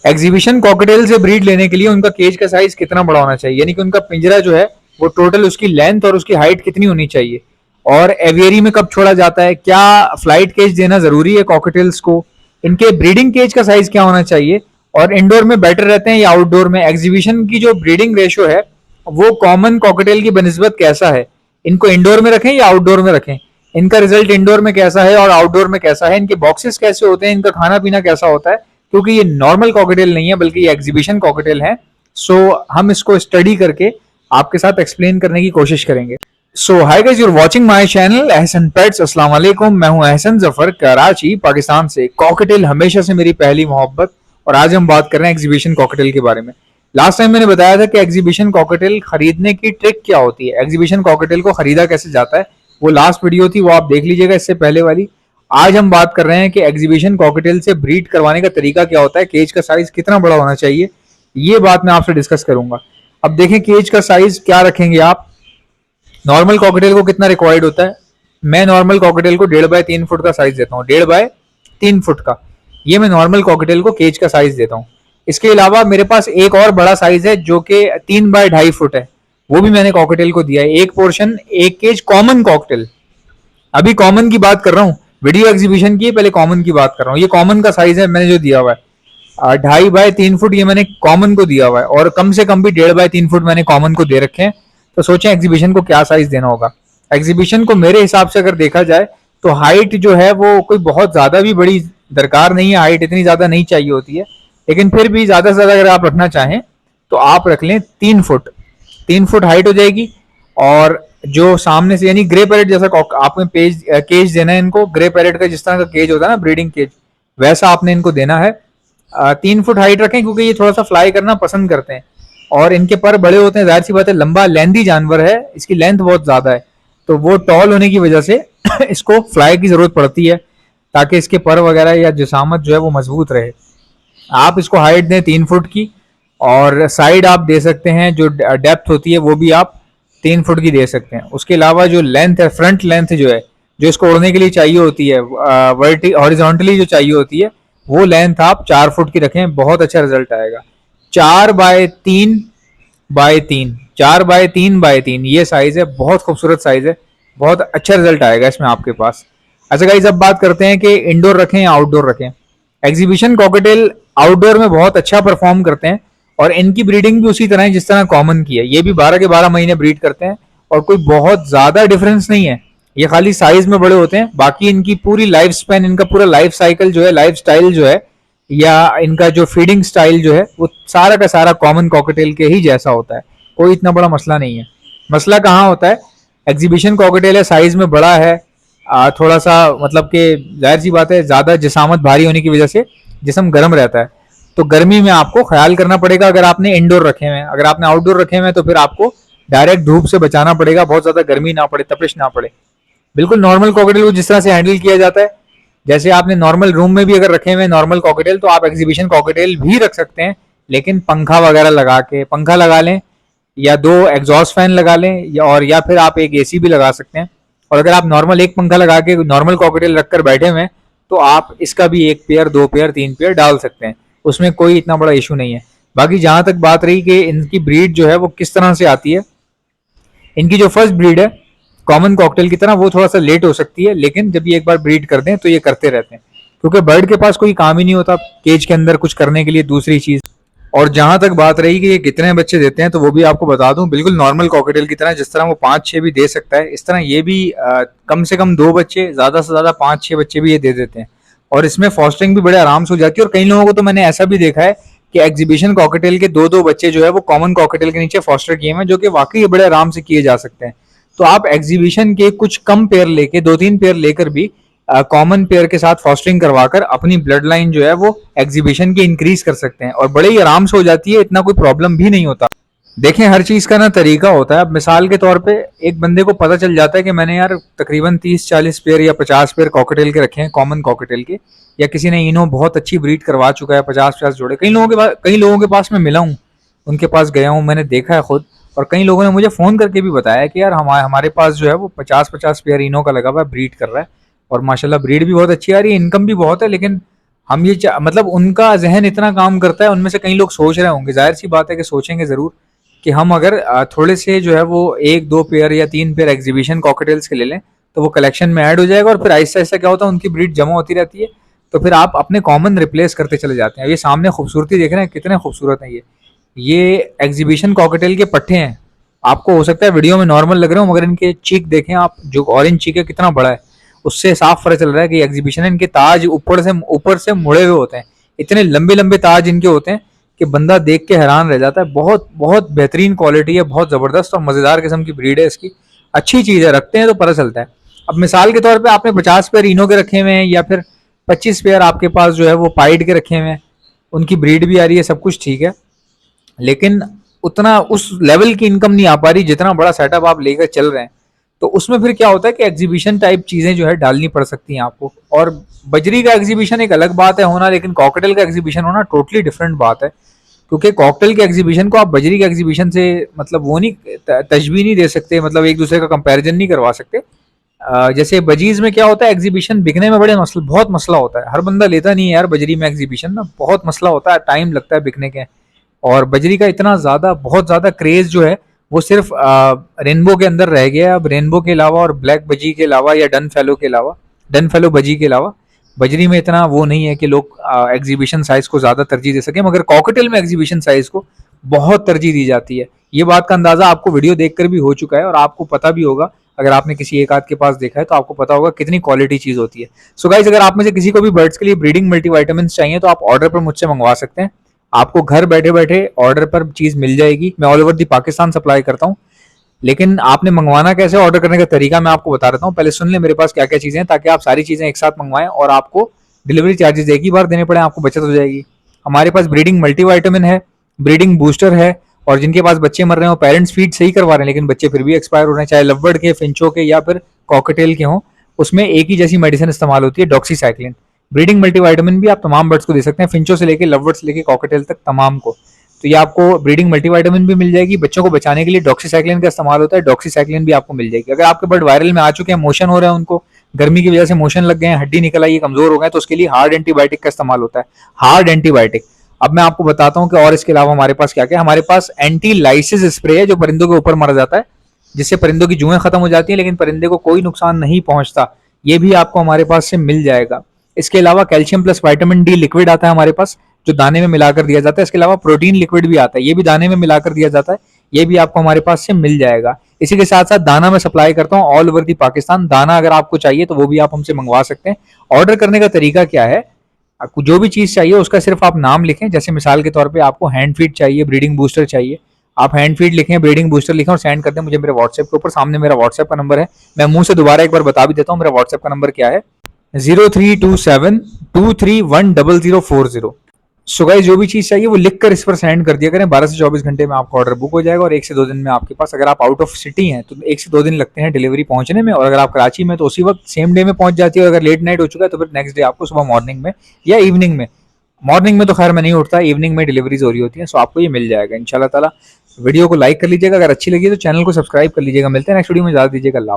Exhibition cocktail से breed लेने के लिए उनका केज का साइज कितना बड़ा होना चाहिए, यानी कि उनका पिंजरा जो है वो टोटल उसकी लेंथ और उसकी हाइट कितनी होनी चाहिए, और एवियरी में कब छोड़ा जाता है, क्या फ्लाइट केज देना जरूरी है कॉकटेल्स को, इनके ब्रीडिंग केज का साइज क्या होना चाहिए, और इंडोर में बेटर रहते हैं या आउटडोर में, एग्जीबिशन की जो ब्रीडिंग रेशो है वो कॉमन कॉकटेल की बनस्बत कैसा है, इनको इंडोर में रखें या आउटडोर में रखें, इनका रिजल्ट इंडोर में कैसा है और आउटडोर में कैसा है, इनके बॉक्सेस कैसे होते हैं, इनका खाना पीना कैसा होता है, क्योंकि ये नॉर्मल कॉकटेल नहीं है बल्कि ये एग्जीबिशन कॉकटेल है। सो हम इसको स्टडी करके आपके साथ एक्सप्लेन करने की कोशिश करेंगे। So hi guys, you're watching my channel Ehsan pets. अस्सलाम वालेकुम, मैं हूं एहसन जफर, कराची पाकिस्तान से। कॉकटेल हमेशा से मेरी पहली मोहब्बत, और आज हम बात कर रहे हैं एग्जीबिशन कॉकटेल के बारे में। लास्ट टाइम मैंने बताया था कि एग्जीबिशन कॉकटेल खरीदने की ट्रिक क्या होती है, एग्जीबिशन कॉकटेल को खरीदा कैसे जाता है, वो लास्ट वीडियो थी, वो आप देख लीजिएगा इससे पहले वाली। आज हम बात कर रहे हैं कि एग्जीबिशन कॉकटेल से ब्रीड करवाने का तरीका क्या होता है, केज का साइज कितना बड़ा होना चाहिए, ये बात मैं आपसे डिस्कस करूंगा। अब देखें केज का साइज क्या रखेंगे आप। नॉर्मल कॉकटेल को कितना रिक्वायर्ड होता है, मैं नॉर्मल कॉकटेल को 1.5 बाय 3 फुट का साइज देता हूँ, 1.5 बाय 3 फुट का, ये मैं नॉर्मल कॉकटेल को केज का साइज देता हूँ। इसके अलावा मेरे पास एक और बड़ा साइज है जो कि 3 बाय 2.5 फुट है, वो भी मैंने कॉकटेल को दिया है, एक पोर्शन एक केज कॉमन कॉकटेल। अभी कॉमन की बात कर रहा हूँ, वीडियो एग्जीबिशन की पहले कॉमन की बात कर रहा हूँ। ये कॉमन का साइज है मैंने जो दिया हुआ है, 2.5 बाय 3 फुट ये मैंने कॉमन को दिया हुआ है, और कम से कम भी 1.5 बाय 3 फुट मैंने कॉमन को दे रखे हैं। तो सोचें एग्जीबिशन को क्या साइज देना होगा। एग्जीबिशन को मेरे हिसाब से अगर देखा जाए तो हाइट जो है वो कोई बहुत ज्यादा भी बड़ी दरकार नहीं है, हाइट इतनी ज्यादा नहीं चाहिए होती है, लेकिन फिर भी ज्यादा से ज्यादा अगर आप रखना चाहें तो आप रख लें 3 फुट। 3 फुट हाइट हो जाएगी, और जो सामने से यानी ग्रे पैरेट जैसा आपने पेज केज देना है इनको, ग्रे पैरेट का जिस तरह का केज होता है ना ब्रीडिंग केज, वैसा आपने इनको देना है। 3 फुट हाइट रखें क्योंकि ये थोड़ा सा फ्लाई करना पसंद करते हैं, और इनके पर बड़े होते हैं, जाहिर सी बात है, लंबा लेंदी जानवर है, इसकी लेंथ बहुत ज्यादा है, तो वो टॉल होने की वजह से इसको फ्लाई की जरूरत पड़ती है ताकि इसके पर वगैरह या जिसामत जो है वो मजबूत रहे। आप इसको हाइट दें 3 फुट की, और साइड आप दे सकते हैं जो डेप्थ होती है वो भी आप 3 फुट की दे सकते हैं। उसके अलावा जो लेंथ है, फ्रंट लेंथ जो है, जो इसको उड़ने के लिए चाहिए होती है, वर्टी हॉरिजॉन्टली जो चाहिए होती है, वो लेंथ आप 4 फुट की रखें, बहुत अच्छा रिजल्ट आएगा। 4 बाय 3 बाय 3, 4 बाय 3 बाय 3 ये साइज है, बहुत खूबसूरत साइज है, बहुत अच्छा रिजल्ट आएगा इसमें आपके पास। अच्छा गाइस, अब बात करते हैं कि इंडोर रखें या आउटडोर रखें। एग्जीबिशन कॉकटेल आउटडोर में बहुत अच्छा परफॉर्म करते हैं, और इनकी ब्रीडिंग भी उसी तरह है जिस तरह कॉमन की है, ये भी 12 के 12 महीने ब्रीड करते हैं, और कोई बहुत ज्यादा डिफरेंस नहीं है, ये खाली साइज में बड़े होते हैं। बाकी इनकी पूरी लाइफ स्पैन, इनका पूरा लाइफ साइकिल जो है, लाइफ स्टाइल जो है, या इनका जो फीडिंग स्टाइल जो है, वो सारा का सारा कॉमन कॉकटेल के ही जैसा होता है, कोई इतना बड़ा मसला नहीं है। मसला कहाँ होता है, एग्जीबिशन कॉकटेल है, साइज में बड़ा है, थोड़ा सा मतलब कि जाहिर सी बात है ज्यादा जिसामत भारी होने की वजह से जिसम गर्म रहता है, तो गर्मी में आपको ख्याल करना पड़ेगा। अगर आपने इंडोर रखे हुए हैं, अगर आपने आउटडोर रखे हुए हैं तो फिर आपको डायरेक्ट धूप से बचाना पड़ेगा, बहुत ज्यादा गर्मी ना पड़े, तपिश ना पड़े। बिल्कुल नॉर्मल कॉकटेल को जिस तरह से हैंडल किया जाता है, जैसे आपने नॉर्मल रूम में भी अगर रखे हुए नॉर्मल कॉकटेल, तो आप एग्जीबिशन कॉकटेल भी रख सकते हैं, लेकिन पंखा वगैरह लगा के, पंखा लगा लें या 2 एग्जॉस्ट फैन लगा लें, या फिर आप एक एसी भी लगा सकते हैं। और अगर आप नॉर्मल एक पंखा लगा के नॉर्मल कॉकटेल रखकर बैठे हुए हैं, तो आप इसका भी 1 पेयर 2 पेयर 3 पेयर डाल सकते हैं, उसमें कोई इतना बड़ा इशू नहीं है। बाकी जहां तक बात रही कि इनकी ब्रीड जो है वो किस तरह से आती है, इनकी जो फर्स्ट ब्रीड है कॉमन कॉकटेल की तरह, वो थोड़ा सा लेट हो सकती है, लेकिन जब ये एक बार ब्रीड कर दें तो ये करते रहते हैं, क्योंकि बर्ड के पास कोई काम ही नहीं होता केज के अंदर कुछ करने के लिए दूसरी चीज। और जहां तक बात रही कि ये कितने बच्चे देते हैं, तो वो भी आपको बता दूं, बिल्कुल नॉर्मल कॉकटेल की तरह, जिस तरह वो 5-6 भी दे सकता है, इस तरह ये भी कम से कम 2 बच्चे, ज्यादा से ज्यादा 5-6 बच्चे भी ये दे देते हैं, और इसमें फॉस्टरिंग भी बड़े आराम से हो जाती है। और कई लोगों को तो मैंने ऐसा भी देखा है कि एग्जीबिशन कॉकटेल के 2-2 बच्चे जो है वो कॉमन कॉकटेल के नीचे फॉस्टर किए हैं, जो कि वाकई बड़े आराम से किए जा सकते हैं। तो आप एग्जीबिशन के कुछ कम पेयर लेके, 2-3 पेयर लेकर भी कॉमन पेयर के साथ फॉस्टरिंग करवाकर अपनी ब्लड लाइन जो है वो एग्जीबिशन की इंक्रीज कर सकते हैं, और बड़े ही आराम से हो जाती है, इतना कोई प्रॉब्लम भी नहीं होता। देखें, हर चीज का ना तरीका होता है। अब मिसाल के तौर पे एक बंदे को पता चल जाता है कि मैंने यार तकरीबन 30-40 पेयर या 50 पेयर कॉकटेल के रखे हैं, कॉमन कॉकटेल के, या किसी ने इनो बहुत अच्छी ब्रीड करवा चुका है, 50-50 जोड़े, कई लोगों के पास मैं मिला हूँ, उनके पास गया हूँ, मैंने देखा है खुद, और कई लोगों ने मुझे फोन करके भी बताया कि यार हमारे पास जो है वो 50-50 पेयर इनो का लगा हुआ है, ब्रीड कर रहा है, और माशाल्लाह ब्रीड भी बहुत अच्छी आ रही है, इनकम भी बहुत है, लेकिन हम ये मतलब उनका जहन इतना काम करता है, उनमें से कई लोग सोच रहे होंगे, जाहिर सी बात है कि सोचेंगे ज़रूर कि हम अगर थोड़े से जो है वो 1-2 पेयर या 3 पेयर एग्जीबिशन कॉकटेल्स के ले लें, तो वो कलेक्शन में ऐड हो जाएगा और फिर आहिस्ता-आहिस्ता क्या होता है उनकी ब्रीड जमा होती रहती है, तो फिर आप अपने कॉमन रिप्लेस करते चले जाते हैं। ये सामने खूबसूरती देख रहे हैं, कितने खूबसूरत हैं ये एग्जीबिशन कॉकटेल के पट्टे हैं। आपको हो सकता है वीडियो में नॉर्मल लग रहे हो, मगर इनके चीक देखें आप, जो ऑरेंज चीक है कितना बड़ा है, उससे साफ पता चल रहा है कि एग्जीबिशन है। इनके ताज ऊपर से मुड़े हुए होते हैं, इतने लंबे लंबे ताज इनके होते हैं कि बंदा देख के हैरान रह जाता है। बहुत बहुत बेहतरीन क्वालिटी है, बहुत ज़बरदस्त और मज़ेदार किस्म की ब्रीड है इसकी। अच्छी चीज़ है, रखते हैं तो पता चलता है। अब मिसाल के तौर पे आपने 50 पेयर इनो के रखे हुए हैं या फिर 25 पेयर आपके पास जो है वो पाइड के रखे हुए हैं, उनकी ब्रीड भी आ रही है, सब कुछ ठीक है, लेकिन उतना उस लेवल की इनकम नहीं आ पा रही जितना बड़ा सेटअप आप लेकर चल रहे हैं। तो उसमें फिर क्या होता है कि एग्जीबिशन टाइप चीजें जो है डालनी पड़ सकती हैं आपको। और बजरी का एग्जीबिशन एक अलग बात है होना, लेकिन कॉकटेल का एग्जीबिशन होना टोटली डिफरेंट बात है। क्योंकि कॉकटेल के एग्जीबिशन को आप बजरी के एग्जीबिशन से मतलब वो नहीं तशबीह नहीं दे सकते, मतलब एक दूसरे का कंपैरिजन नहीं करवा सकते। जैसे बजीज में क्या होता है, एग्जीबिशन बिकने में बहुत मसला होता है, हर बंदा लेता नहीं है यार बजरी में एग्जीबिशन ना, बहुत मसला होता है, टाइम लगता है बिकने के। और बजरी का इतना ज़्यादा बहुत ज़्यादा क्रेज़ जो है वो सिर्फ रेनबो के अंदर रह गया है। अब रेनबो के अलावा और ब्लैक बजी के अलावा या डन फेलो के अलावा, डन फेलो बजी के अलावा बजरी में इतना वो नहीं है कि लोग एग्जीबिशन साइज को ज़्यादा तरजीह दे सकें, मगर कॉकटेल में एग्जीबिशन साइज को बहुत तरजीह दी जाती है। ये बात का अंदाज़ा आपको वीडियो देखकर भी हो चुका है और आपको पता भी होगा, अगर आपने किसी एक आध के पास देखा है तो आपको पता होगा कितनी क्वालिटी चीज़ होती है। सो गाइस, अगर आप में से किसी को भी बर्ड्स के लिए ब्रीडिंग मल्टीविटामिन चाहिए तो आप ऑर्डर पर मुझसे मंगवा सकते हैं। आपको घर बैठे बैठे ऑर्डर पर चीज मिल जाएगी। मैं all over the Pakistan supply करता हूँ, लेकिन आपने मंगवाना कैसे, ऑर्डर करने का तरीका मैं आपको बता देता हूँ। पहले सुन ले मेरे पास क्या क्या चीजें हैं, ताकि आप सारी चीजें एक साथ मंगवाएं और आपको डिलीवरी चार्जेस एक ही बार देने पड़े, आपको बचत हो जाएगी। हमारे पास ब्रीडिंग मल्टीविटामिन है, ब्रीडिंग बूस्टर है, और जिनके पास बच्चे मर रहे हो, पेरेंट्स फीड सही करवा रहे हैं लेकिन बच्चे फिर भी एक्सपायर हो रहे हैं, चाहे लवबर्ड के, फिंचो के या फिर कॉकटेल के हों, उसमें एक ही जैसी मेडिसिन इस्तेमाल होती है, डॉक्सीसाइक्लिन। ब्रीडिंग मल्टीविटामिन भी आप तमाम बर्ड्स को दे सकते हैं, फिंचो से लेके लवबर्ड से लेके कॉकटेल तक तमाम को। तो ये आपको ब्रीडिंग मल्टीविटामिन भी मिल जाएगी। बच्चों को बचाने के लिए डॉक्सीसाइक्लिन का इस्तेमाल होता है, डॉक्सीसाइक्लिन भी आपको मिल जाएगी। अगर आपके बर्ड वायरल में आ चुके हैं, मोशन हो रहे हैं, उनको गर्मी की वजह से मोशन लग गए हैं, हड्डी निकल आई है, कमजोर हो गए, तो उसके लिए हार्ड एंटीबायोटिक का इस्तेमाल होता है, हार्ड एंटीबायोटिक। अब मैं आपको बताता हूँ कि और इसके अलावा हमारे पास क्या क्या है। हमारे पास एंटी लाइसिस स्प्रे है, जो परिंदों के ऊपर मर जाता है, जिससे परिंदों की जुएं खत्म हो जाती है लेकिन परिंदे को कोई नुकसान नहीं पहुंचता। ये भी आपको हमारे पास से मिल जाएगा। इसके अलावा calcium plus vitamin D liquid आता है हमारे पास, जो दाने में मिलाकर दिया जाता है। इसके अलावा प्रोटीन लिक्विड भी आता है, ये भी दाने में मिलाकर दिया जाता है, ये भी आपको हमारे पास से मिल जाएगा। इसी के साथ साथ दाना मैं सप्लाई करता हूँ ऑल ओवर दी पाकिस्तान। दाना अगर आपको चाहिए तो वो भी आप हमसे मंगवा सकते हैं। ऑर्डर करने का तरीका क्या है, आपको जो भी चीज चाहिए उसका सिर्फ आप नाम लिखें। जैसे मिसाल के तौर पे आपको हैंड फीड चाहिए, ब्रीडिंग बूस्टर चाहिए, आप हैंड फीड लिखें, ब्रीडिंग बूस्टर लिखें और सेंड कर दें मुझे मेरे व्हाट्सएप के ऊपर। सामने मेरा व्हाट्सएप का नंबर है, मैं मुंह से दोबारा एक बार बता भी देता हूँ, मेरा व्हाट्सएप का नंबर क्या है, 0327231040। सो गाइस, जो भी चीज चाहिए वो लिख कर इस पर सेंड कर दिया करें। 12 से 24 घंटे में आपका ऑर्डर बुक हो जाएगा और 1 से 2 दिन में आपके पास, अगर आप आउट ऑफ सिटी हैं तो 1 से 2 दिन लगते हैं डिलीवरी पहुंचने में, और अगर आप कराची में तो उसी वक्त सेम डे में पहुंच जाती है। अगर लेट नाइट हो चुका है तो फिर नेक्स्ट डे आपको सुबह मॉर्निंग में या इवनिंग में, मॉर्निंग में तो खैर मैं नहीं उठता, इवनिंग में डिलीवरीज हो रही होती है। सो आपको ये मिल जाएगा इंशाल्लाह ताला। वीडियो को लाइक कर लीजिएगा, अगर अच्छी लगी तो चैनल को सब्सक्राइब कर लीजिएगा। मिलते हैं नेक्स्ट वीडियो में, ज़्यादा दीजिएगा। अल्लाह।